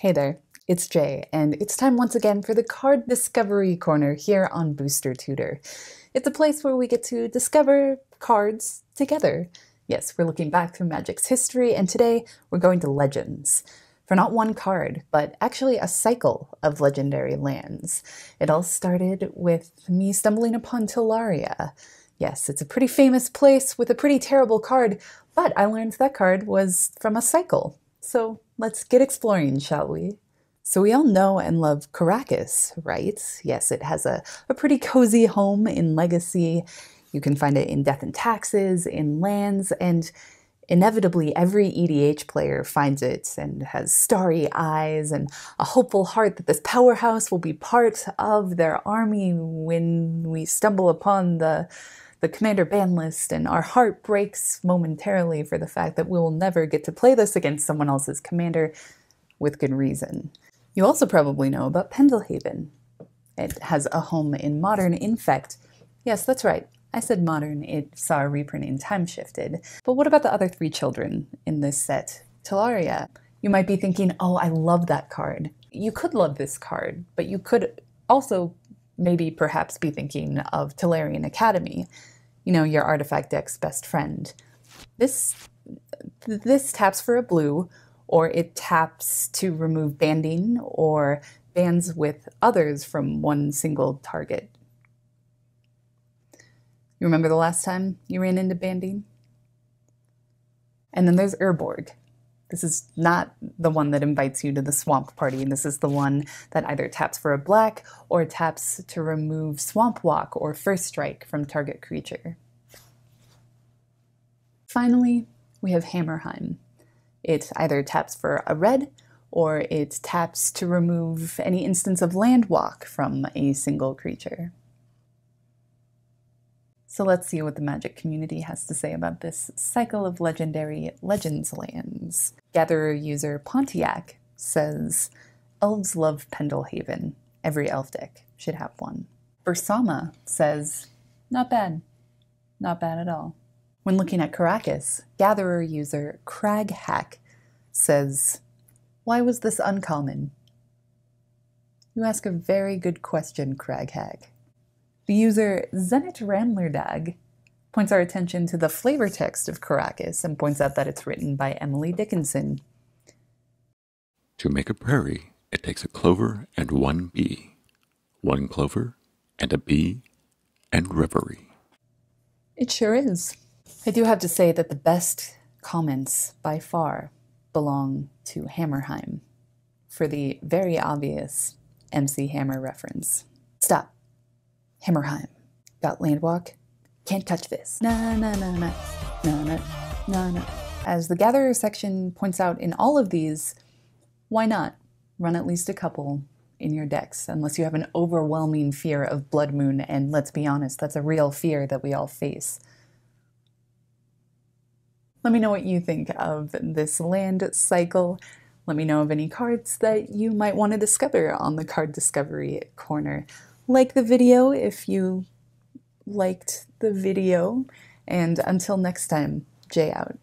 Hey there, it's Jay, and it's time once again for the Card Discovery Corner here on Booster Tutor. It's a place where we get to discover cards together. Yes, we're looking back through Magic's history, and today we're going to Legends. For not one card, but actually a cycle of legendary lands. It all started with me stumbling upon Talaria. Yes, it's a pretty famous place with a pretty terrible card, but I learned that card was from a cycle. So let's get exploring, shall we? So we all know and love Caracas, right? Yes, it has a pretty cozy home in Legacy. You can find it in Death and Taxes, in lands, and inevitably every EDH player finds it and has starry eyes and a hopeful heart that this powerhouse will be part of their army when we stumble upon the commander ban list, and our heart breaks momentarily for the fact that we will never get to play this against someone else's commander, with good reason. You also probably know about Pendelhaven. It has a home in Modern Infect. Yes, that's right. I said Modern. It saw a reprint in Time Shifted. But what about the other three children in this set? Talaria. You might be thinking, oh, I love that card. You could love this card, but you could also maybe perhaps be thinking of Tolarian Academy. You know, your artifact deck's best friend. This taps for a blue, or it taps to remove banding, or bans with others from one single target. You remember the last time you ran into banding? And then there's Urborg. This is not the one that invites you to the swamp party. This is the one that either taps for a black or taps to remove Swamp Walk or First Strike from target creature. Finally, we have Hammerheim. It either taps for a red or it taps to remove any instance of land walk from a single creature. So let's see what the Magic community has to say about this cycle of legendary Legends lands. Gatherer user Pontiac says, elves love Pendelhaven. Every elf deck should have one. Bersama says, not bad. Not bad at all. When looking at Caracas, Gatherer user Craghack says, why was this uncommon? You ask a very good question, Craghack. The user Zenit Ramlerdag points our attention to the flavor text of Caracas and points out that it's written by Emily Dickinson. To make a prairie, it takes a clover and one bee, one clover and a bee and reverie. It sure is. I do have to say that the best comments by far belong to Hammerheim for the very obvious MC Hammer reference. Stop. Hammerheim. Got landwalk? Can't touch this. Na na na na. Na na na na. As the Gatherer section points out in all of these, why not run at least a couple in your decks, unless you have an overwhelming fear of Blood Moon, and let's be honest, that's a real fear that we all face. Let me know what you think of this land cycle. Let me know of any cards that you might want to discover on the Card Discovery Corner. Like the video if you liked the video, and until next time, Jay out.